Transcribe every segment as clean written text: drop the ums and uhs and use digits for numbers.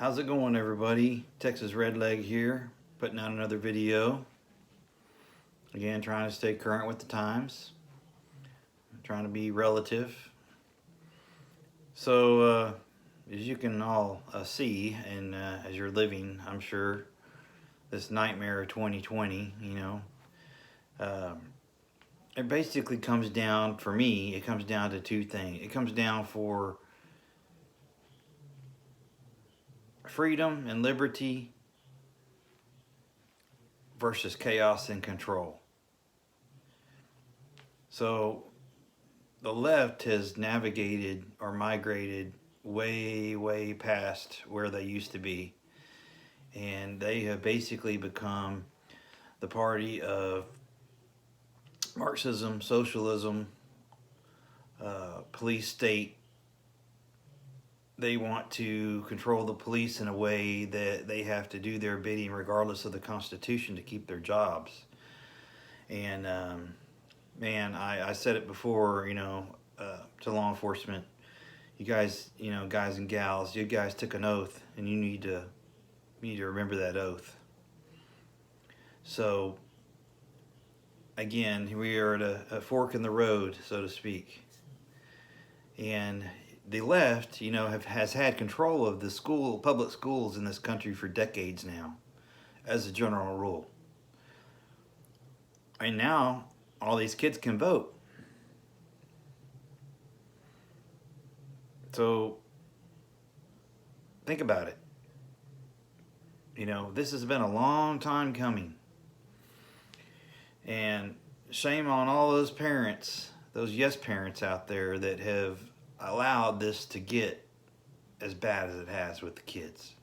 How's it going, everybody? Texas Redleg here, putting out another video. Again, trying to stay current with the times, trying to be relative. So, as you can all see, and as you're living, I'm sure, this nightmare of 2020, it basically comes down, for me, it comes down to two things. It comes down for freedom and liberty versus chaos and control. So the left has navigated or migrated way past where they used to be, and they have basically become the party of Marxism, socialism, police state. They want to control the police in a way that they have to do their bidding regardless of the Constitution to keep their jobs. And man, I said it before, to law enforcement, you guys, guys and gals, you guys took an oath, and you need to remember that oath. So again, we are at a fork in the road, so to speak. And the left, has had control of the public schools in this country for decades now, as a general rule. And now all these kids can vote. So think about it. This has been a long time coming. And shame on all those parents, those yes parents out there that have allowed this to get as bad as it has with the kids.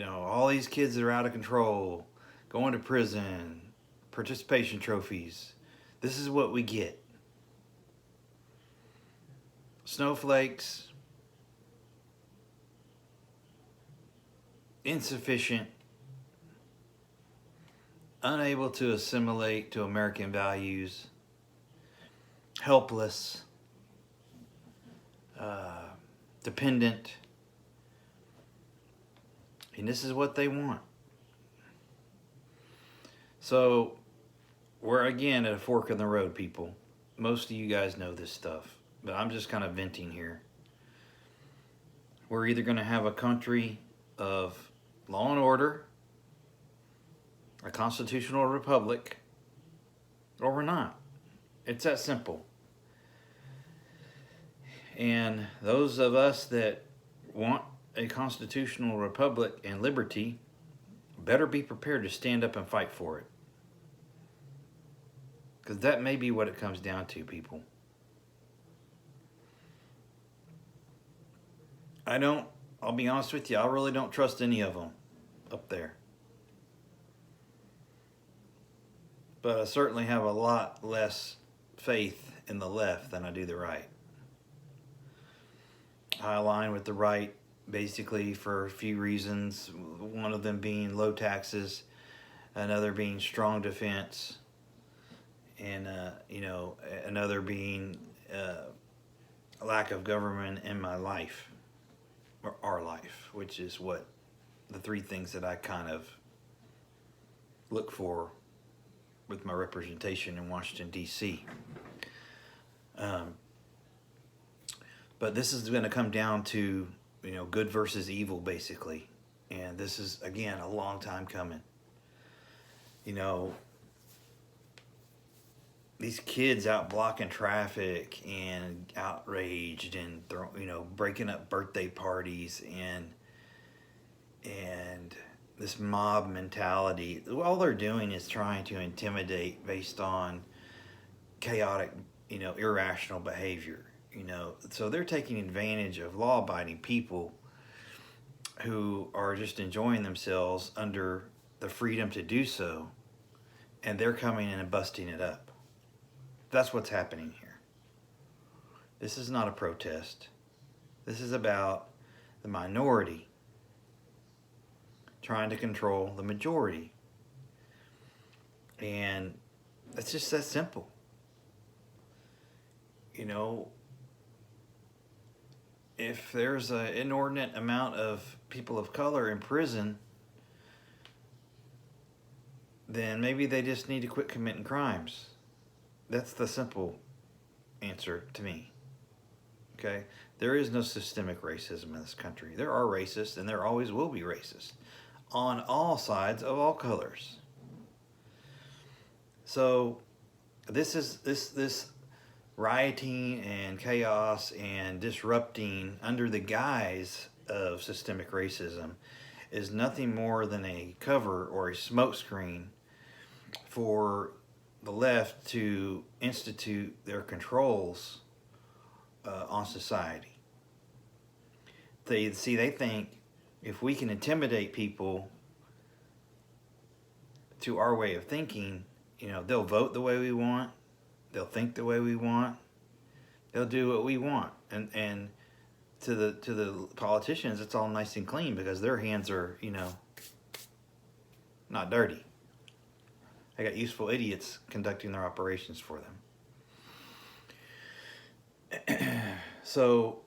All these kids that are out of control, going to prison, participation trophies. This is what we get. Snowflakes, insufficient, unable to assimilate to American values, helpless, dependent, and this is what they want. So we're again at a fork in the road, people. Most of you guys know this stuff, but I'm just kind of venting here. We're either going to have a country of law and order, a constitutional republic, or we're not. It's that simple. And those of us that want a constitutional republic and liberty better be prepared to stand up and fight for it. Because that may be what it comes down to, people. I'll be honest with you, I really don't trust any of them up there. But I certainly have a lot less faith in the left than I do the right. I align with the right basically for a few reasons. One of them being low taxes, another being strong defense, and another being a lack of government in my life, or our life, which is what the three things that I kind of look for with my representation in Washington, D.C. But this is going to come down to, good versus evil, basically. And this is, again, a long time coming. These kids out blocking traffic and outraged and, breaking up birthday parties and this mob mentality. All they're doing is trying to intimidate based on chaotic, irrational behavior. So they're taking advantage of law-abiding people who are just enjoying themselves under the freedom to do so, and they're coming in and busting it up. That's what's happening here. This is not a protest. This is about the minority trying to control the majority. And it's just that simple. if there's an inordinate amount of people of color in prison, then maybe they just need to quit committing crimes. That's the simple answer to me. Okay? There is no systemic racism in this country. There are racists, and there always will be racists on all sides of all colors. So this rioting and chaos and disrupting under the guise of systemic racism is nothing more than a cover or a smokescreen for the left to institute their controls on society. They think if we can intimidate people to our way of thinking, they'll vote the way we want, they'll think the way we want, they'll do what we want, and to the politicians, it's all nice and clean because their hands are not dirty. They got useful idiots conducting their operations for them. So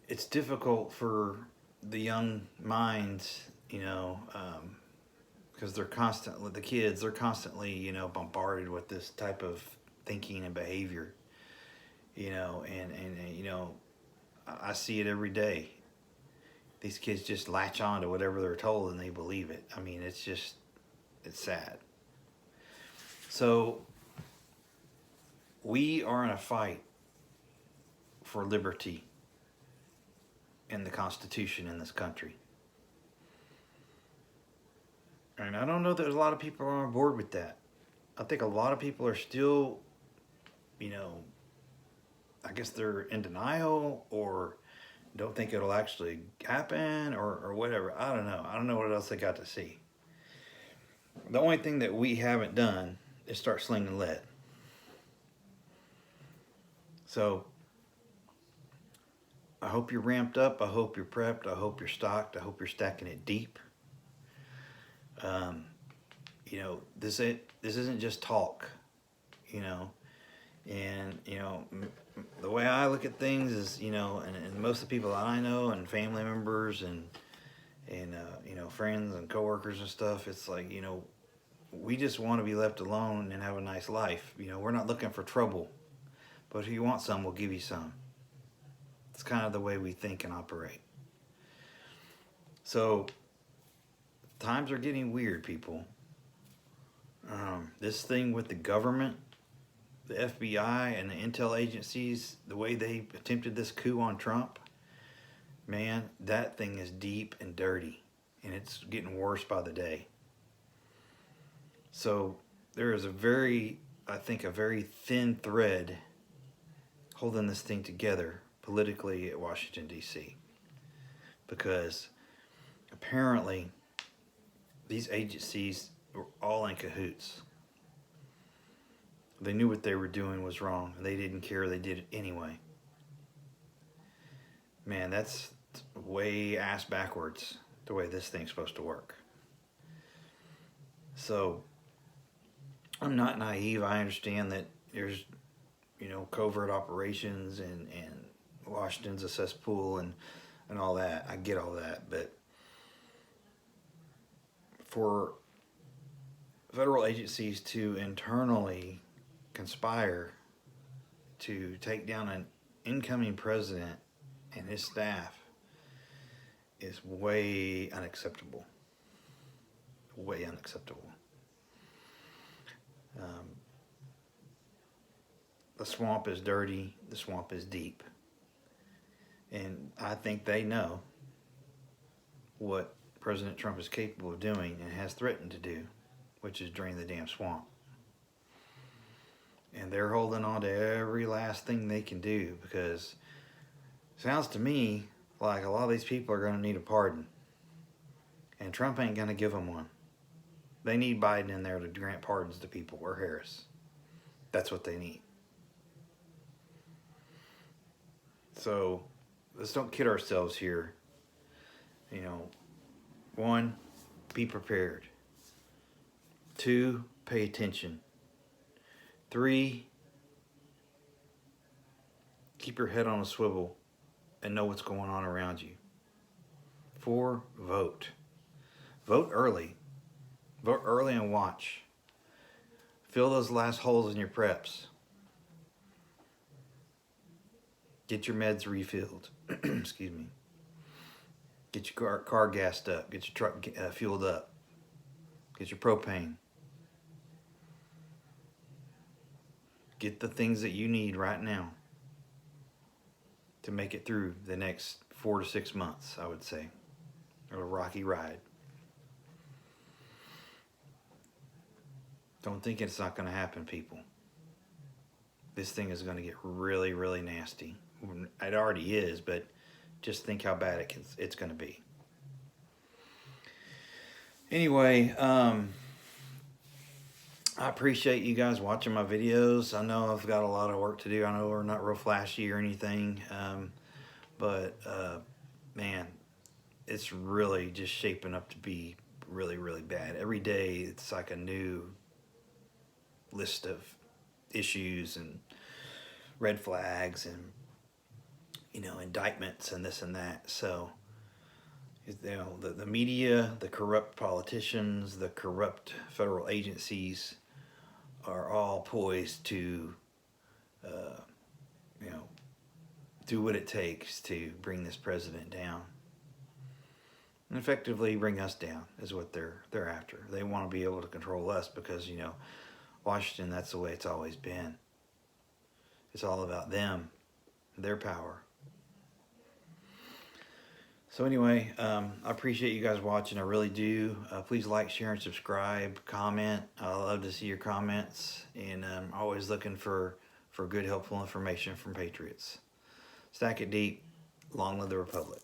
it's difficult for the young minds, because they're constantly bombarded with this type of thinking and behavior, and I see it every day. These kids just latch on to whatever they're told and they believe it. I mean, it's sad. So we are in a fight for liberty and the Constitution in this country. And I don't know that a lot of people are on board with that. I think a lot of people are still, I guess they're in denial or don't think it'll actually happen or whatever. I don't know. I don't know what else they got to see. The only thing that we haven't done is start slinging lead. So I hope you're ramped up. I hope you're prepped. I hope you're stocked. I hope you're stacking it deep. This isn't just talk, and the way I look at things is, and most of the people that I know and family members and friends and coworkers and stuff, it's like, we just want to be left alone and have a nice life. We're not looking for trouble, but if you want some, we'll give you some. It's kind of the way we think and operate. So times are getting weird, people. This thing with the government, the FBI and the intel agencies, the way they attempted this coup on Trump, man, that thing is deep and dirty, and it's getting worse by the day. So there is a very thin thread holding this thing together politically at Washington, D.C. Because apparently these agencies were all in cahoots. They knew what they were doing was wrong, and they didn't care. They did it anyway. Man, that's way ass backwards the way this thing's supposed to work. So I'm not naive. I understand that there's, covert operations and Washington's a cesspool and all that. I get all that. But for federal agencies to internally conspire to take down an incoming president and his staff is way unacceptable. Way unacceptable. The swamp is dirty. The swamp is deep. And I think they know what President Trump is capable of doing and has threatened to do, which is drain the damn swamp. And they're holding on to every last thing they can do because it sounds to me like a lot of these people are going to need a pardon. And Trump ain't going to give them one. They need Biden in there to grant pardons to people, or Harris. That's what they need. So let's don't kid ourselves here. One, be prepared. 2, pay attention. 3, keep your head on a swivel and know what's going on around you. 4, vote. Vote early. Vote early and watch. Fill those last holes in your preps. Get your meds refilled. Excuse me. Get your car gassed up. Get your truck fueled up. Get your propane. Get the things that you need right now to make it through the next 4 to 6 months, I would say. A rocky ride. Don't think it's not going to happen, people. This thing is going to get really, really nasty. It already is, but just think how bad it's going to be. Anyway, I appreciate you guys watching my videos. I know I've got a lot of work to do. I know we're not real flashy or anything, but man, it's really just shaping up to be really, really bad. Every day it's like a new list of issues and red flags and, you know, indictments and this and that. So, you know, the media, the corrupt politicians, the corrupt federal agencies are all poised to, you know, do what it takes to bring this president down. And effectively bring us down is what they're after. They want to be able to control us because, you know, Washington, that's the way it's always been. It's all about them, their power. So anyway, I appreciate you guys watching. I really do. Please like, share, and subscribe. Comment. I love to see your comments. And I'm always looking for good, helpful information from Patriots. Stack it deep. Long live the Republic.